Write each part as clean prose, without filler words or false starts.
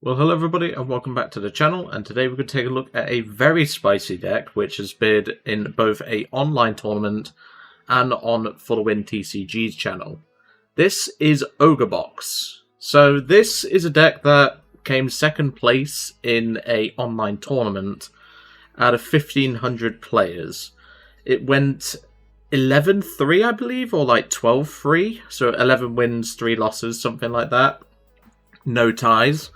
Well, hello everybody and welcome back to the channel, and today we're going to take a look at a very spicy deck which has been in both a online tournament and on For the Win TCG's channel. This is Ogerbox. So this is a deck that came second place in a online tournament out of 1,500 players. It went 11-3 I believe, or like 12-3, so 11 wins, 3 losses, something like that. No ties.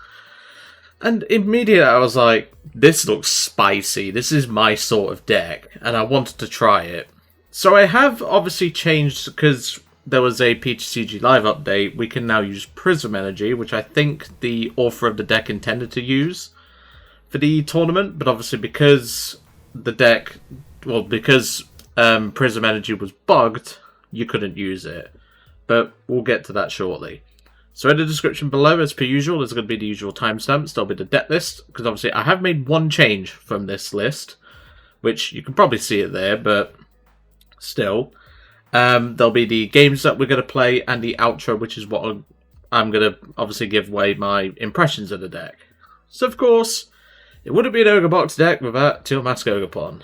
And immediately I was like, this looks spicy, this is my sort of deck, and I wanted to try it. So I have obviously changed, because there was a PTCG Live update, we can now use Prism Energy, which I think the author of the deck intended to use for the tournament, but obviously because the deck, well, because Prism Energy was bugged, you couldn't use it. But we'll get to that shortly. So in the description below, as per usual, there's going to be the usual timestamps. There'll be the deck list, because obviously I have made one change from this list, which you can probably see it there, but still. There'll be the games that we're going to play, and the outro, which is what I'm going to obviously give away my impressions of the deck. So of course, it wouldn't be an Ogerbox deck without Teal Mask Ogerpon.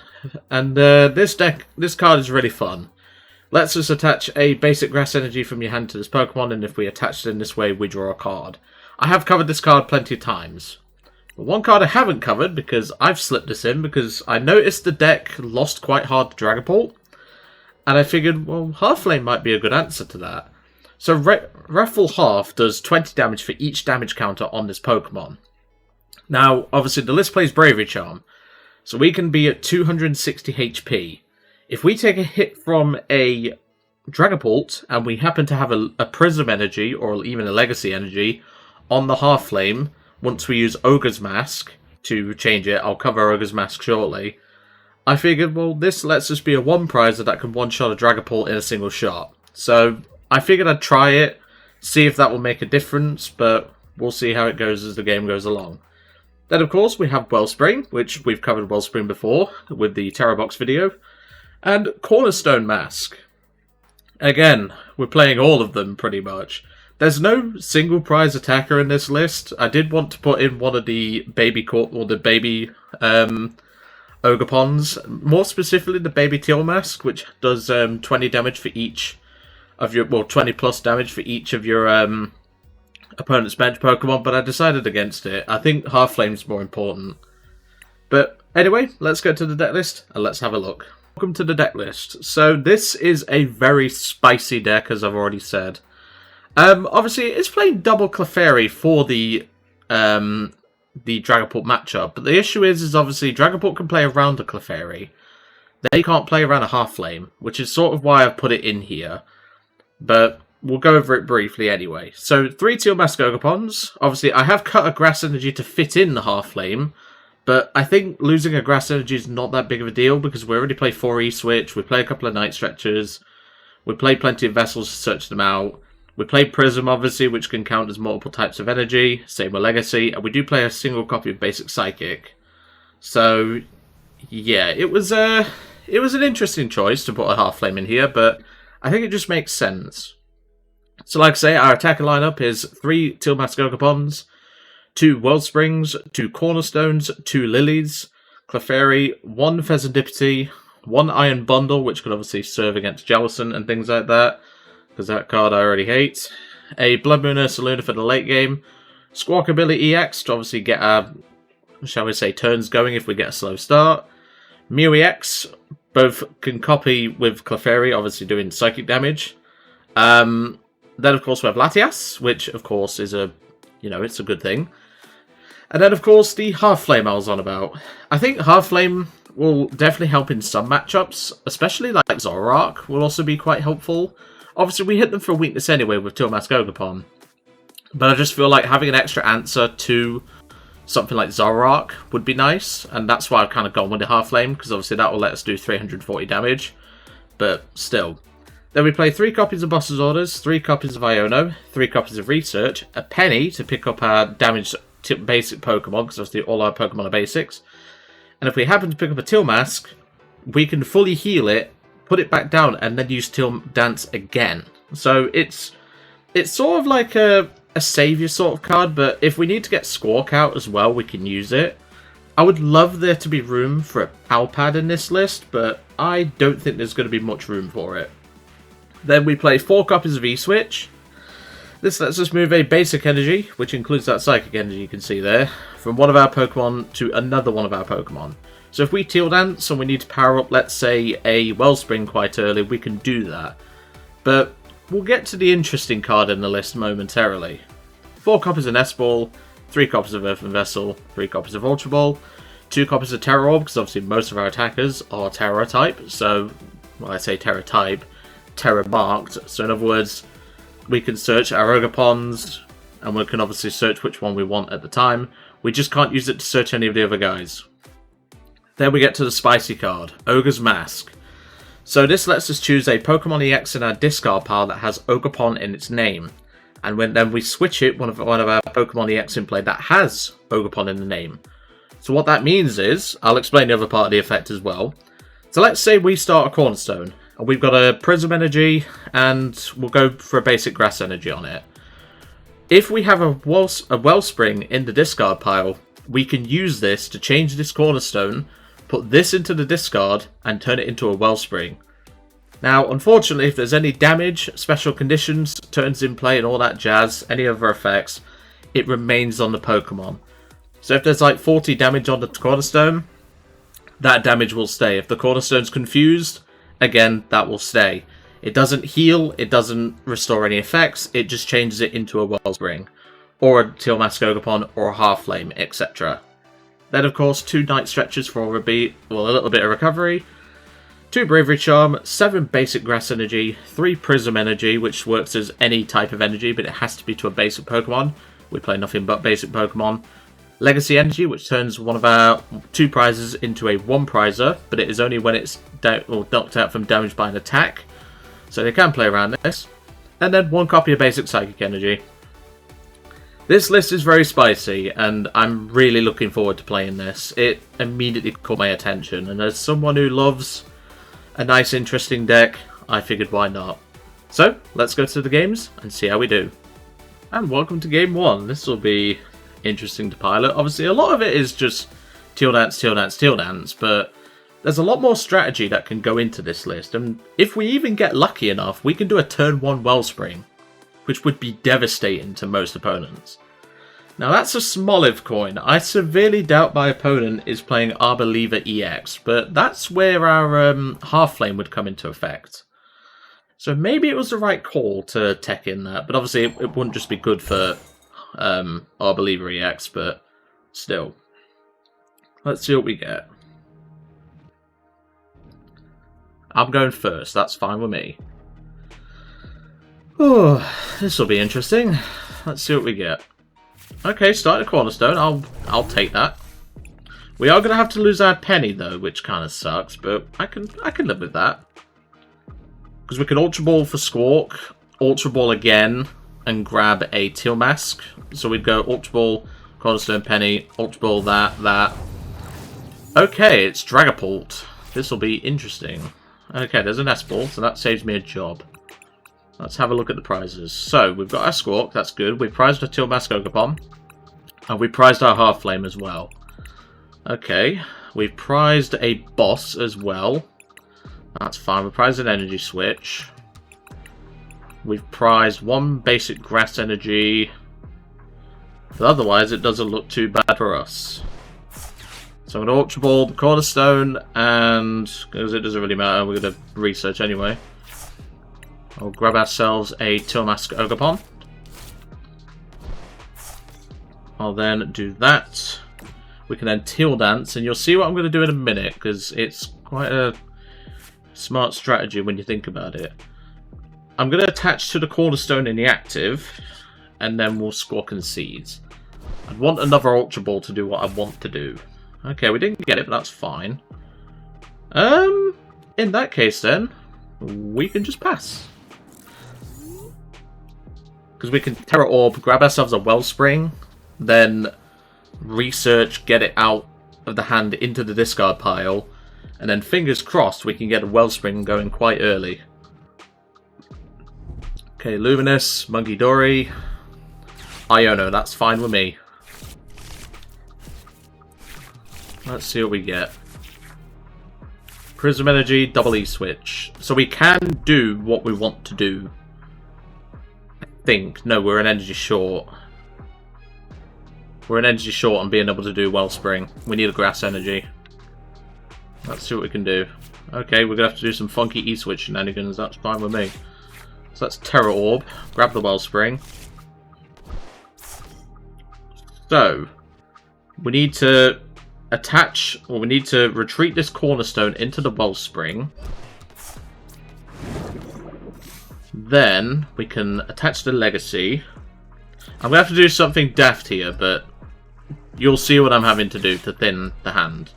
And this card is really fun. Let's just attach a basic grass energy from your hand to this Pokemon, and if we attach it in this way, we draw a card. I have covered this card plenty of times. But one card I haven't covered, because I've slipped this in, because I noticed the deck lost quite hard to Dragapult, and I figured, well, Hearthflame might be a good answer to that. So Raffle Half does 20 damage for each damage counter on this Pokemon. Now, obviously, the list plays Bravery Charm, so we can be at 260 HP. If we take a hit from a Dragapult, and we happen to have a Prism Energy, or even a Legacy Energy, on the Hearthflame, once we use Ogre's Mask to change it, I'll cover Ogre's Mask shortly, I figured, well, this lets us be a one-prizer that can one-shot a Dragapult in a single shot. So, I figured I'd try it, see if that will make a difference, but we'll see how it goes as the game goes along. Then, of course, we have Wellspring, which we've covered Wellspring before, with the Tera Box video. And Cornerstone Mask. Again, we're playing all of them pretty much. There's no single prize attacker in this list. I did want to put in one of the baby Ogerpons, more specifically the baby Teal Mask, which does 20 damage for each of your, well, 20 plus damage for each of your opponent's bench Pokemon, but I decided against it. I think Hearthflame's more important. But anyway, let's go to the deck list and let's have a look. Welcome to the deck list. So this is a very spicy deck, as I've already said. Obviously, it's playing double Clefairy for the Dragapult matchup, but the issue is obviously Dragapult can play around a Clefairy. They can't play around a Hearthflame, which is sort of why I've put it in here. But we'll go over it briefly anyway. So 3 Teal Mask Ogerpons. Obviously, I have cut a Grass Energy to fit in the Hearthflame. But I think losing a Grass Energy is not that big of a deal, because we already play 4 E-Switch, we play a couple of Night Stretchers, we play plenty of Vessels to search them out, we play Prism, obviously, which can count as multiple types of energy, same with Legacy, and we do play a single copy of Basic Psychic. So, yeah, it was an interesting choice to put a Hearthflame in here, but I think it just makes sense. So, like I say, our attacking lineup is 3 Teal Mask Ogerpons, 2 Wellsprings, 2 Cornerstones, 2 Lillies, Clefairy, 1 Fezandipiti, 1 Iron Bundle, which could obviously serve against Jellicent and things like that, because that card I already hate, a Bloodmoon Ursaluna for the late game, Squawkabilly EX to obviously get our, shall we say, turns going if we get a slow start, Mew EX, both can copy with Clefairy, obviously doing psychic damage. Then, of course, we have Latias, which, of course, is a, it's a good thing. And then, of course, the Hearthflame I was on about. I think Hearthflame will definitely help in some matchups, especially like Zoroark will also be quite helpful. Obviously, we hit them for weakness anyway with Teal Mask Ogerpon. But I just feel like having an extra answer to something like Zoroark would be nice. And that's why I've kind of gone with the Hearthflame, because obviously that will let us do 340 damage. But still. Then we play 3 copies of Boss's Orders, 3 copies of Iono, 3 copies of Research, a Penny to pick up our damaged basic Pokemon, because obviously all our Pokemon are basics. And if we happen to pick up a Teal Mask, we can fully heal it, put it back down, and then use Teal Dance again. So it's sort of like a a savior sort of card, but if we need to get Squawk out as well, we can use it. I would love there to be room for a PAL pad in this list, but I don't think there's going to be much room for it. Then we play 4 copies of E-Switch. This lets us move a basic energy, which includes that psychic energy you can see there, from one of our Pokemon to another one of our Pokemon. So if we Teal Dance and we need to power up, let's say, a Wellspring quite early, we can do that. But we'll get to the interesting card in the list momentarily. 4 copies of Nest Ball, 3 copies of Earthen Vessel, 3 copies of Ultra Ball, 2 copies of Tera Orb, because obviously most of our attackers are Tera type, so, well, I say Tera type, Tera marked, so in other words, we can search our Ogerpons, and we can obviously search which one we want at the time. We just can't use it to search any of the other guys. Then we get to the spicy card, Ogre's Mask. So this lets us choose a Pokemon EX in our discard pile that has Ogerpon in its name. And then we switch it, one of our Pokemon EX in play that has Ogerpon in the name. So what that means is, I'll explain the other part of the effect as well. So let's say we start a Cornerstone. We've got a Prism Energy, and we'll go for a basic Grass Energy on it. If we have a Wellspring in the discard pile, we can use this to change this Cornerstone, put this into the discard, and turn it into a Wellspring. Now, unfortunately, if there's any damage, special conditions, turns in play, and all that jazz, any other effects, it remains on the Pokemon. So if there's like 40 damage on the Cornerstone, that damage will stay. If the Cornerstone's confused, again, that will stay. It doesn't heal, it doesn't restore any effects, it just changes it into a Wellspring, or a Teal Mask Ogerpon, or a Hearthflame, etc. Then, of course, 2 Night Stretches for a little bit of recovery, 2 Bravery Charm, 7 basic Grass Energy, 3 Prism Energy, which works as any type of energy, but it has to be to a basic Pokemon. We play nothing but basic Pokemon. Legacy Energy, which turns one of our 2 prizes into a 1 prizer, but it is only when it's knocked out from damage by an attack. So they can play around this. And then 1 copy of basic Psychic Energy. This list is very spicy, and I'm really looking forward to playing this. It immediately caught my attention, and as someone who loves a nice, interesting deck, I figured why not. So, let's go to the games and see how we do. And welcome to Game 1. This will be interesting to pilot. Obviously, a lot of it is just Teal Dance, Teal Dance, Teal Dance, but there's a lot more strategy that can go into this list, and if we even get lucky enough, we can do a turn 1 Wellspring, which would be devastating to most opponents. Now that's a Smoliv coin. I severely doubt my opponent is playing Arbor EX, but that's where our Hearthflame would come into effect. So maybe it was the right call to tech in that, but obviously it wouldn't just be good for Arbor EX, but still. Let's see what we get. I'm going first, that's fine with me. Oh, this will be interesting. Let's see what we get. Okay, start a Cornerstone, I'll take that. We are going to have to lose our Penny though, which kind of sucks, but I can live with that. Because we can Ultra Ball for Squawk, Ultra Ball again, and grab a Teal Mask. So we'd go Ultra Ball, Cornerstone, Penny, Ultra Ball, that. Okay, it's Dragapult. This will be interesting. Okay, there's a Nest Ball, so that saves me a job. Let's have a look at the prizes. So, we've got our Squawk, that's good. We prized a Teal Mask Ogerpon. And we prized our Hearthflame as well. Okay, we've prized a boss as well. That's fine, we prized an Energy Switch. We've prized 1 basic Grass Energy. But otherwise, it doesn't look too bad for us. So I'm going to Ultra Ball the Cornerstone, and because it doesn't really matter, we're going to research anyway. I'll grab ourselves a Teal Mask Ogerpon. I'll then do that. We can then Teal Dance, and you'll see what I'm going to do in a minute, because it's quite a smart strategy when you think about it. I'm going to attach to the Cornerstone in the active, and then we'll Squawk and Seeds. I'd want another Ultra Ball to do what I want to do. Okay, we didn't get it, but that's fine. In that case then, we can just pass. Because we can Tera Orb, grab ourselves a Wellspring, then research, get it out of the hand into the discard pile, and then fingers crossed we can get a Wellspring going quite early. Okay, Luminous, Monkey Dory. Iono, that's fine with me. Let's see what we get. Prism Energy, double E-switch. So we can do what we want to do. I think. No, we're an energy short. We're an energy short on being able to do Wellspring. We need a grass energy. Let's see what we can do. Okay, we're going to have to do some funky E-switch shenanigans. That's fine with me. So that's Tera Orb. Grab the Wellspring. So, we need to attach, or we need to retreat this Cornerstone into the Wellspring. Then, we can attach the Legacy. I'm going to have to do something daft here, but you'll see what I'm having to do to thin the hand.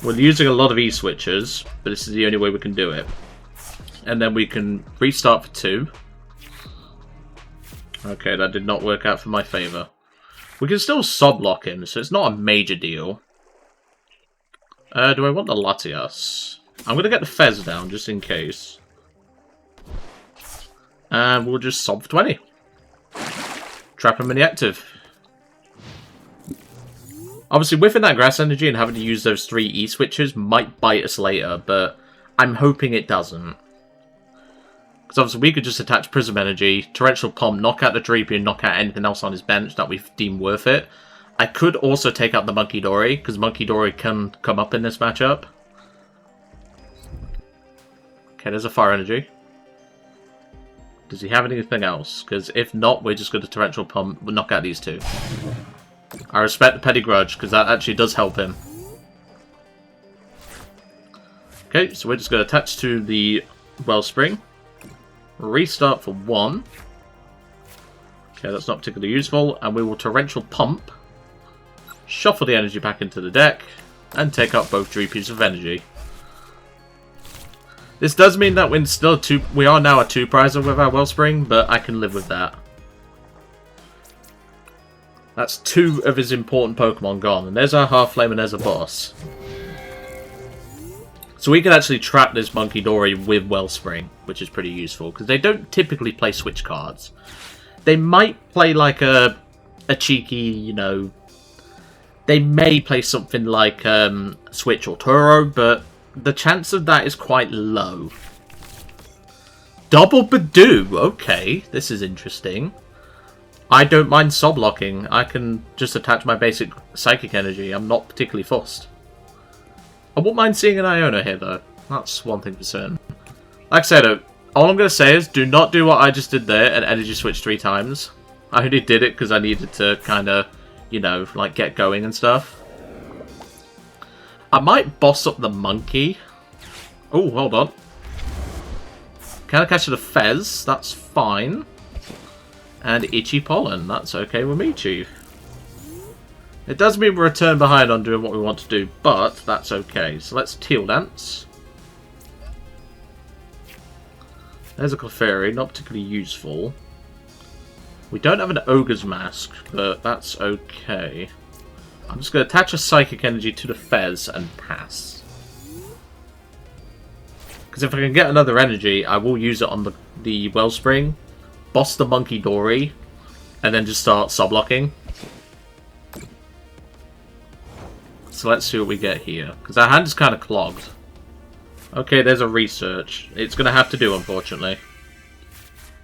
We're using a lot of E-switches, but this is the only way we can do it. And then we can restart for 2. Okay, that did not work out for my favour. We can still sub-lock him, so it's not a major deal. Do I want the Latias? I'm going to get the Fez down, just in case. And we'll just sub for 20. Trap him in the active. Obviously, whiffing that grass energy and having to use those 3 E-switches might bite us later, but I'm hoping it doesn't. Because obviously we could just attach Prism Energy, Torrential Pump, knock out the Dreepy, and knock out anything else on his bench that we deem worth it. I could also take out the Monkey Dory, because Monkey Dory can come up in this matchup. Okay, there's a Fire Energy. Does he have anything else? Because if not, we're just going to Torrential Pump, we'll knock out these 2. I respect the Petty Grudge, because that actually does help him. Okay, so we're just going to attach to the Wellspring. Restart for 1. Okay, that's not particularly useful. And we will Torrential Pump. Shuffle the energy back into the deck. And take out both Dreepies of energy. This does mean that we're still we are now a 2-prizer with our Wellspring, but I can live with that. That's 2 of his important Pokemon gone. And there's our Hearthflame and there's a boss. So we can actually trap this Monkey Dory with Wellspring, which is pretty useful. Because they don't typically play switch cards. They might play like a cheeky, you know... They may play something like Switch or Turo, but the chance of that is quite low. Double Badoo! Okay, this is interesting. I don't mind sub-locking. I can just attach my basic Psychic Energy. I'm not particularly fussed. I wouldn't mind seeing an Iono here, though. That's one thing for certain. Like I said, all I'm going to say is do not do what I just did there and Energy Switch 3 times. I only did it because I needed to kind of, you know, like get going and stuff. I might boss up the Monkey. Oh, hold on. Can I catch the Fez? That's fine. And Itchy Pollen. That's okay with me, Chief. It does mean we're a turn behind on doing what we want to do, but that's okay. So let's Teal Dance. There's a Clefairy, not particularly useful. We don't have an Ogre's Mask, but that's okay. I'm just going to attach a Psychic Energy to the Fez and pass. Because if I can get another energy, I will use it on the Wellspring, boss the Monkey Dory, and then just start sub-locking. So let's see what we get here. Because our hand is kind of clogged. Okay, there's a research. It's going to have to do, unfortunately.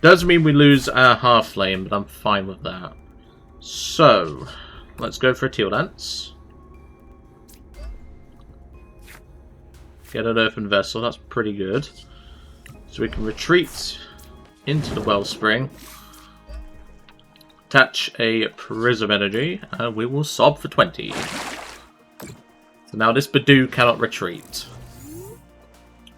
Does mean we lose our Hearthflame, but I'm fine with that. So, let's go for a Teal Dance. Get an Earthen Vessel, that's pretty good. So we can retreat into the Wellspring. Attach a Prism Energy, and we will sob for 20. So now this Badoo cannot retreat.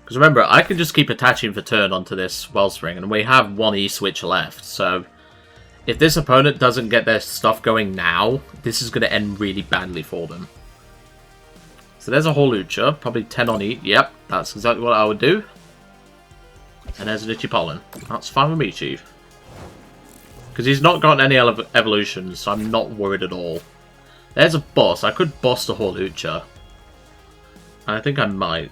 Because remember, I can just keep attaching for turn onto this Wellspring, and we have one E-switch left, so if this opponent doesn't get their stuff going now, this is going to end really badly for them. So there's a Hawlucha, probably 10 on each. Yep, that's exactly what I would do. And there's an Itchy Pollen. That's fine with me, Chief. Because he's not got any evolutions, so I'm not worried at all. There's a boss. I could boss the Hawlucha. I think I might.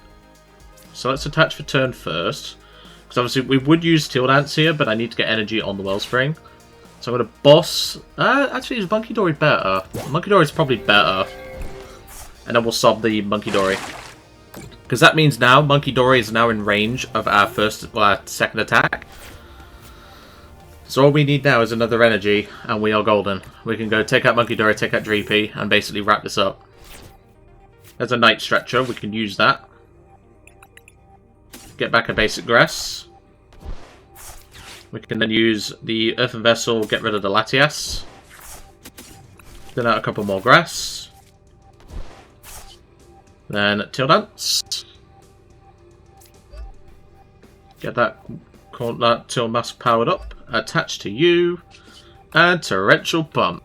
So let's attach for turn first. Because obviously we would use Teal Dance here, but I need to get energy on the Wellspring. So I'm going to boss... actually, is Monkey Dory better? Monkey Dory is probably better. And then we'll sub the Monkey Dory. Because that means now Monkey Dory is now in range of our second attack. So all we need now is another energy, and we are golden. We can go take out Monkey Dory, take out Dreepy, and basically wrap this up. There's a Night Stretcher, we can use that. Get back a basic grass. We can then use the Earthen Vessel, get rid of the Latias. Then out a couple more grass. Then Teal Dance. Get that Teal Mask powered up. Attached to you. And Torrential Pump.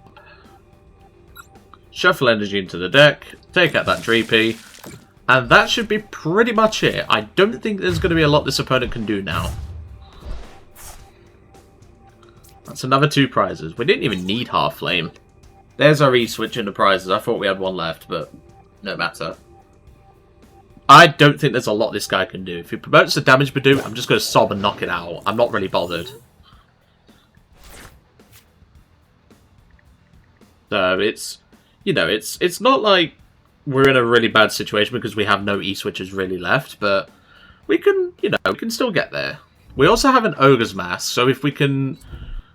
Shuffle energy into the deck. Take out that Dreepy. And that should be pretty much it. I don't think there's going to be a lot this opponent can do now. That's another 2 prizes. We didn't even need Hearthflame. There's our E-switch in the prizes. I thought we had 1 left, but no matter. I don't think there's a lot this guy can do. If he promotes the damage Badoo, I'm just going to sob and knock it out. I'm not really bothered. So it's, you know, it's not like we're in a really bad situation because we have no E-switches really left, but we can, you know, we can still get there. We also have an Ogre's Mask, so if we can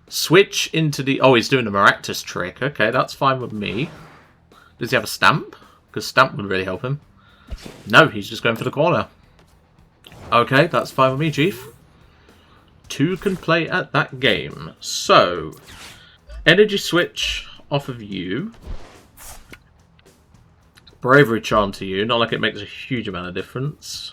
switch into the... Oh, he's doing a Maractus trick. Okay, that's fine with me. Does he have a Stamp? Because Stamp would really help him. No, he's just going for the corner. Okay, that's fine with me, Chief. 2 can play at that game. So, Energy Switch off of you. Bravery Charm to you. Not like it makes a huge amount of difference.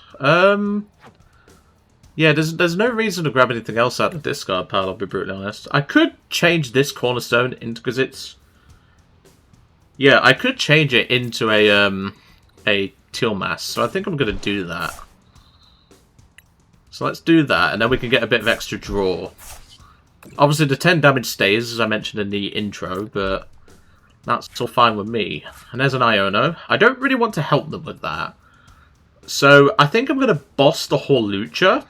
Yeah, there's no reason to grab anything else out of the discard pile, I'll be brutally honest. I could change this Cornerstone into... Because it's... Yeah, I could change it into a Teal Mask. So I think I'm going to do that. So let's do that, and then we can get a bit of extra draw. Obviously, the 10 damage stays, as I mentioned in the intro, but that's all fine with me. And there's an Iono. I don't really want to help them with that. So I think I'm going to boss the Hawlucha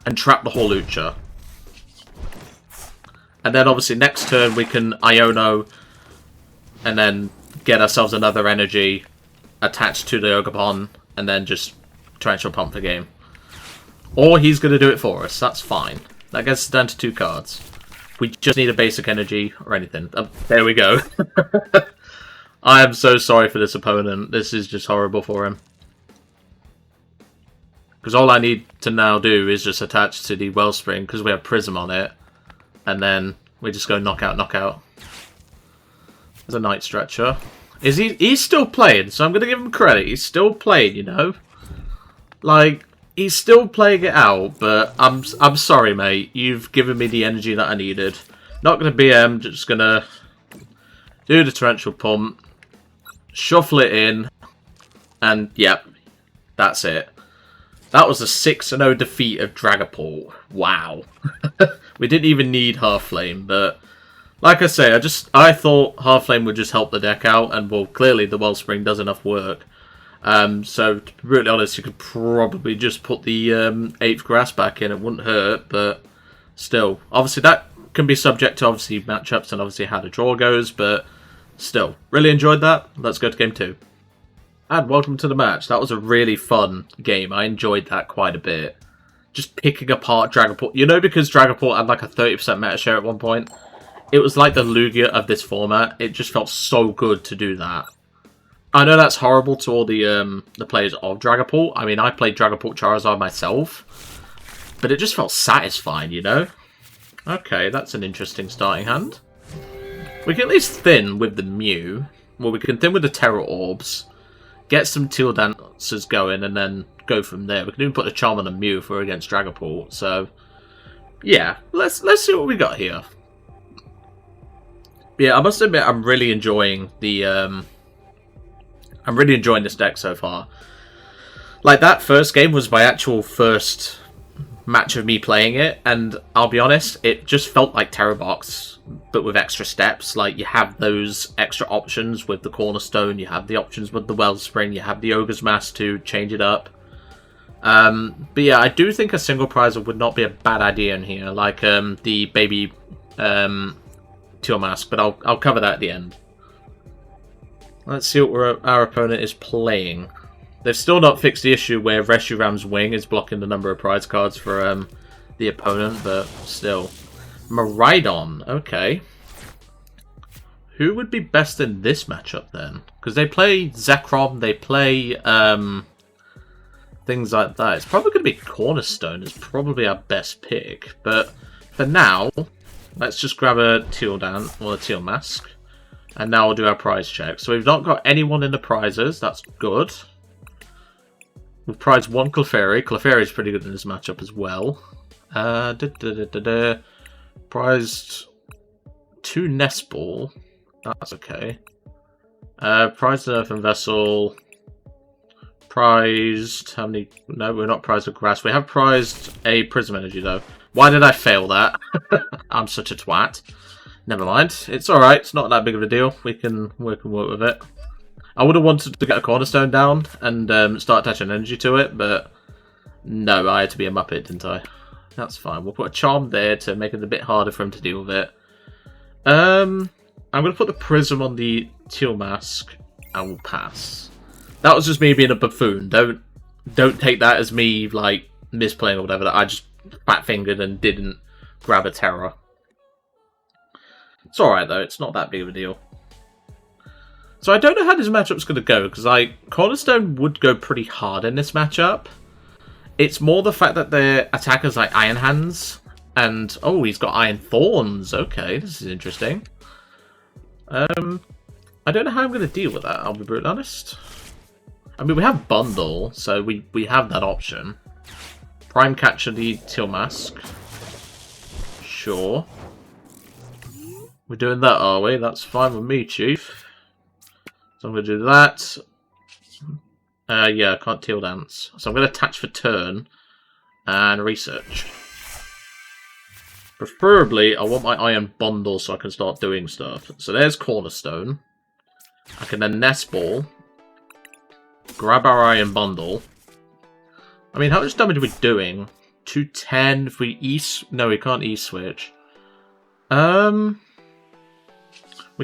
and trap the Hawlucha. And then obviously next turn we can Iono and then get ourselves another energy attached to the Ogerpon and then just Torrential Pump the game. Or he's going to do it for us. That's fine. That gets us down to 2 cards. We just need a basic energy or anything. There we go. I am so sorry for this opponent. This is just horrible for him. Because all I need to now do is just attach to the Wellspring because we have Prism on it. And then we just go knockout, knockout. There's a Night Stretcher. He's still playing, so I'm going to give him credit. He's still playing, you know. Like, he's still playing it out, but I'm sorry, mate. You've given me the energy that I needed. Not going to BM, just going to do the Torrential Pump, shuffle it in, and yep, that's it. That was a 6-0 defeat of Dragapult. Wow. We didn't even need Hearthflame, but like I say, I thought Hearthflame would just help the deck out, and well, clearly the Wellspring does enough work. So, to be really honest, you could probably just put the 8th grass back in. It wouldn't hurt, but still. Obviously, that can be subject to, obviously, matchups and obviously how the draw goes, but still. Really enjoyed that. Let's go to game 2. And welcome to the match. That was a really fun game. I enjoyed that quite a bit. Just picking apart Dragapult. You know, because Dragapult had like a 30% meta share at one point, it was like the Lugia of this format. It just felt so good to do that. I know that's horrible to all the players of Dragapult. I mean, I played Dragapult Charizard myself, but it just felt satisfying, you know? Okay, that's an interesting starting hand. We can at least thin with the Mew. Well, we can thin with the Tera Orbs, get some Teal Dancers going, and then go from there. We can even put a Charm on a Mew if we're against Dragapult. So, yeah, let's see what we got here. Yeah, I must admit, I'm really enjoying the... I'm really enjoying this deck so far. Like, that first game was my actual first match of me playing it, and I'll be honest, it just felt like Terra Box, but with extra steps. Like, you have those extra options with the Cornerstone, you have the options with the Wellspring, you have the Ogre's Mask to change it up. But yeah, I do think a single prizer would not be a bad idea in here, like the baby Teal Mask, but I'll cover that at the end. Let's see what our opponent is playing. They've still not fixed the issue where Reshiram's Wing is blocking the number of prize cards for the opponent, but still. Miraidon, okay. Who would be best in this matchup then? Because they play Zekrom, they play things like that. It's probably going to be Cornerstone. It's probably our best pick. But for now, let's just grab a Teal Dance or a Teal Mask. And now we'll do our prize check. So we've not got anyone in the prizes. That's good. We've prized one Clefairy. Clefairy is pretty good in this matchup as well. Prized 2 Nest Ball. That's okay. Prized an Earthen Vessel. Prized... How many... No, we're not prized a Grass. We have prized a Prism Energy, though. Why did I fail that? I'm such a twat. Never mind. It's alright. It's not that big of a deal. We can work with it. I would have wanted to get a Cornerstone down and start attaching energy to it, but no, I had to be a Muppet, didn't I? That's fine. We'll put a Charm there to make it a bit harder for him to deal with it. I'm going to put the Prism on the Teal Mask and we'll pass. That was just me being a buffoon. Don't take that as me, like, misplaying or whatever. I just fat-fingered and didn't grab a Terra. It's alright, though. It's not that big of a deal. So I don't know how this matchup's going to go, because Cornerstone would go pretty hard in this matchup. It's more the fact that their attackers like Iron Hands, and oh, he's got Iron Thorns. Okay, this is interesting. I don't know how I'm going to deal with that, I'll be brutally honest. I mean, we have Bundle, so we have that option. Prime Catcher the Teal Mask. Sure. We're doing that, are we? That's fine with me, Chief. So I'm going to do that. Yeah, I can't Teal Dance. So I'm going to attach for turn and research. Preferably, I want my Iron Bundle so I can start doing stuff. So there's Cornerstone. I can then Nest Ball. Grab our Iron Bundle. I mean, how much damage are we doing? 210 if we East... No, we can't E-switch. We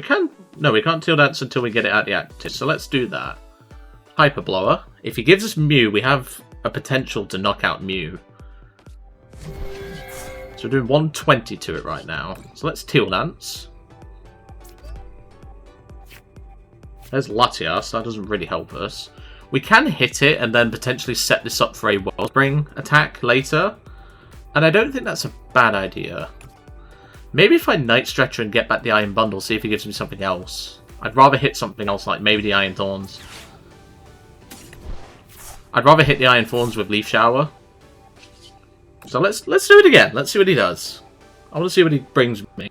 can... No, we can't Teal Dance until we get it out the active. So let's do that. Hyper Blower. If he gives us Mew, we have a potential to knock out Mew. So we're doing 120 to it right now. So let's Teal Dance. There's Latias. That doesn't really help us. We can hit it and then potentially set this up for a Wellspring attack later. And I don't think that's a bad idea. Maybe if I Night Stretcher and get back the Iron Bundle, see if he gives me something else. I'd rather hit something else, like maybe the Iron Thorns. I'd rather hit the Iron Thorns with Leaf Shower. So let's do it again. Let's see what he does. I want to see what he brings me.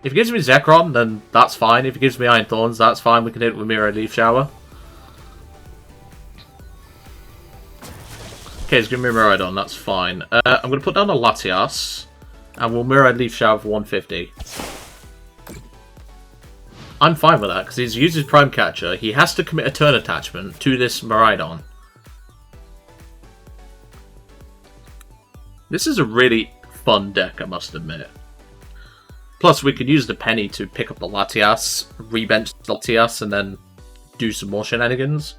If he gives me Zekrom, then that's fine. If he gives me Iron Thorns, that's fine. We can hit it with Mirror Leaf Shower. Okay, he's giving me Miraidon. That's fine. I'm going to put down a Latias. And we'll Mirror Leaf Shower for 150. I'm fine with that, because he's used his Prime Catcher. He has to commit a turn attachment to this Miraidon. This is a really fun deck, I must admit. Plus, we could use the Penny to pick up the Latias, rebench the Latias, and then do some more shenanigans.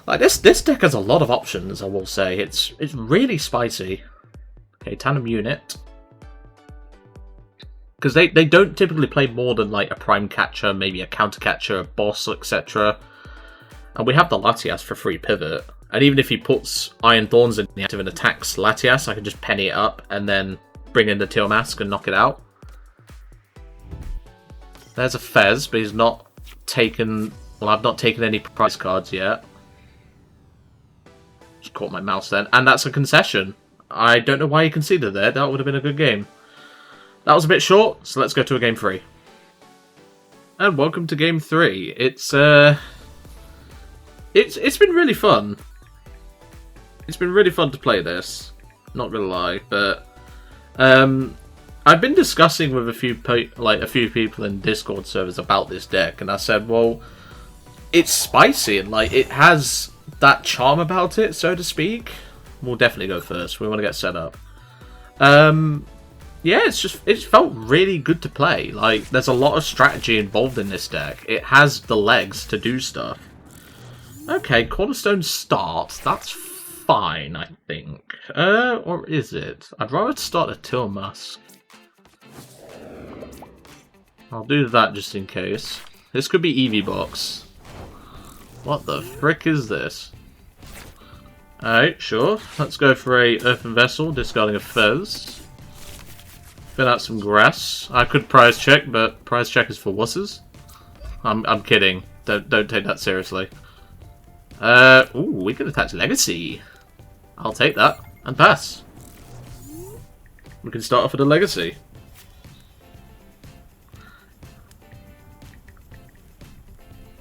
Like, this deck has a lot of options, I will say. It's really spicy. Okay, Tandem Unit. Because they don't typically play more than like a Prime Catcher, maybe a Counter Catcher, a Boss, etc. And we have the Latias for free pivot. And even if he puts Iron Thorns in the active and attacks Latias, I can just penny it up and then bring in the Teal Mask and knock it out. There's a Fez, but he's not taken... Well, I've not taken any prize cards yet. Just caught my mouse then. And that's a concession. I don't know why you conceded there. That would have been a good game. That was a bit short, so let's go to a game 3. And welcome to game 3. It's been really fun. It's been really fun to play this. Not gonna lie, but I've been discussing with a few people in Discord servers about this deck, and I said, well, it's spicy and like it has that charm about it, so to speak. We'll definitely go first. We want to get set up. yeah, it's felt really good to play. Like, there's a lot of strategy involved in this deck. It has the legs to do stuff. Okay, Cornerstone starts. That's fine, I think. Or is it? I'd rather start a Teal Mask. I'll do that just in case. This could be Eevee-Box. What the frick is this? Alright, sure. Let's go for a Earthen Vessel, discarding a Fez. Fill out some grass. I could prize check, but prize check is for wusses. I'm kidding. Don't take that seriously. Ooh, we can attach Legacy. I'll take that and pass. We can start off with a Legacy.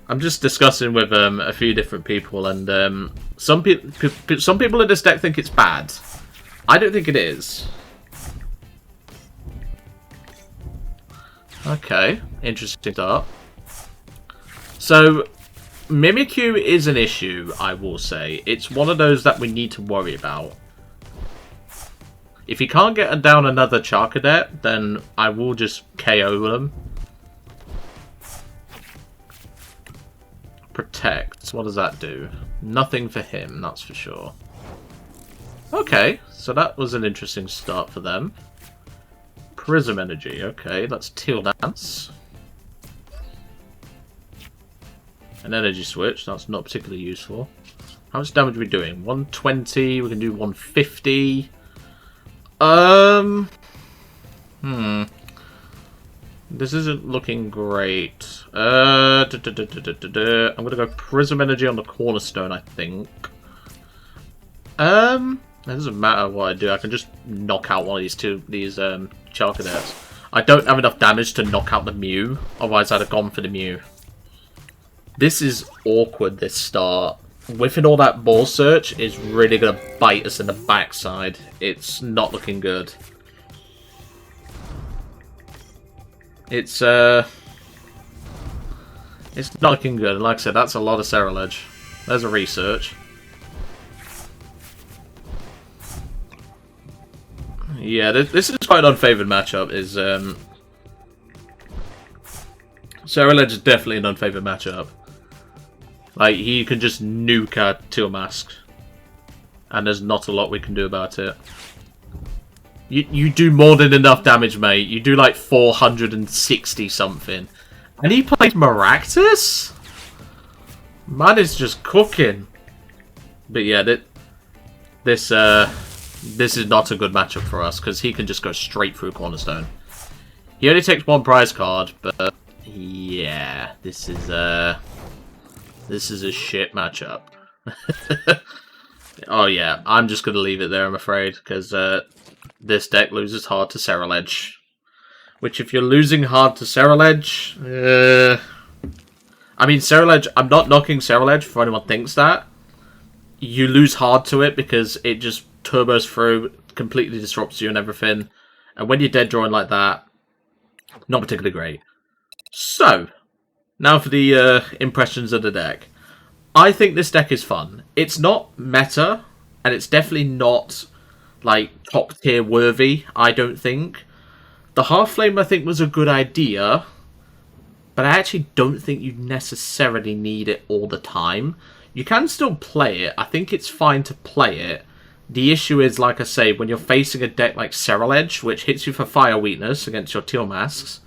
I'm just discussing with a few different people, and some people in this deck think it's bad. I don't think it is. Okay, interesting start. So, Mimikyu is an issue, I will say. It's one of those that we need to worry about. If you can't get down another Charcadet, then I will just KO them. Protect. What does that do? Nothing for him, that's for sure. Okay, so that was an interesting start for them. Prism Energy. Okay, that's Teal Dance. An Energy Switch. That's not particularly useful. How much damage are we doing? 120. We can do 150. This isn't looking great. I'm gonna go Prism Energy on the Cornerstone, I think. It doesn't matter what I do. I can just knock out one of these Charcadets. I don't have enough damage to knock out the Mew. Otherwise, I'd have gone for the Mew. This is awkward. This start. Whiffing all that ball search is really gonna bite us in the backside. It's not looking good. It's not looking good. Like I said, that's a lot of Cerulege. There's a research. Yeah, this is quite an unfavored matchup. Cerulege is definitely an unfavored matchup. Like, he can just nuke our Teal Mask, and there's not a lot we can do about it. You do more than enough damage, mate. You do like 460 something. And he plays Maractus? Man is just cooking. But yeah, this is not a good matchup for us, because he can just go straight through Cornerstone. He only takes one prize card, but yeah, this is a shit matchup. Oh yeah, I'm just going to leave it there, I'm afraid, because this deck loses hard to Cerulege. Which, if you're losing hard to Cerulege... I mean, Cerulege... I'm not knocking Cerulege for anyone thinks that. You lose hard to it because it just turbos through, completely disrupts you and everything. And when you're dead drawing like that, not particularly great. So, now for the impressions of the deck. I think this deck is fun. It's not meta, and it's definitely not... like, top tier worthy, I don't think. The Hearthflame, I think, was a good idea, but I actually don't think you necessarily need it all the time. You can still play it. I think it's fine to play it. The issue is, like I say, when you're facing a deck like Cerulege, which hits you for fire weakness against your Teal Masks,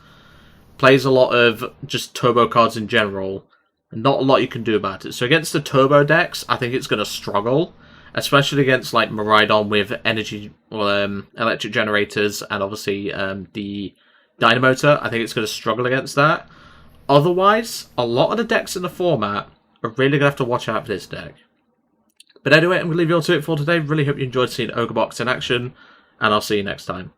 plays a lot of just turbo cards in general, and not a lot you can do about it. So against the turbo decks, I think it's going to struggle. Especially against like Miraidon with energy, electric generators, and obviously the Dynamotor. I think it's going to struggle against that. Otherwise, a lot of the decks in the format are really going to have to watch out for this deck. But anyway, I'm going to leave you all to it for today. Really hope you enjoyed seeing Ogerbox in action, and I'll see you next time.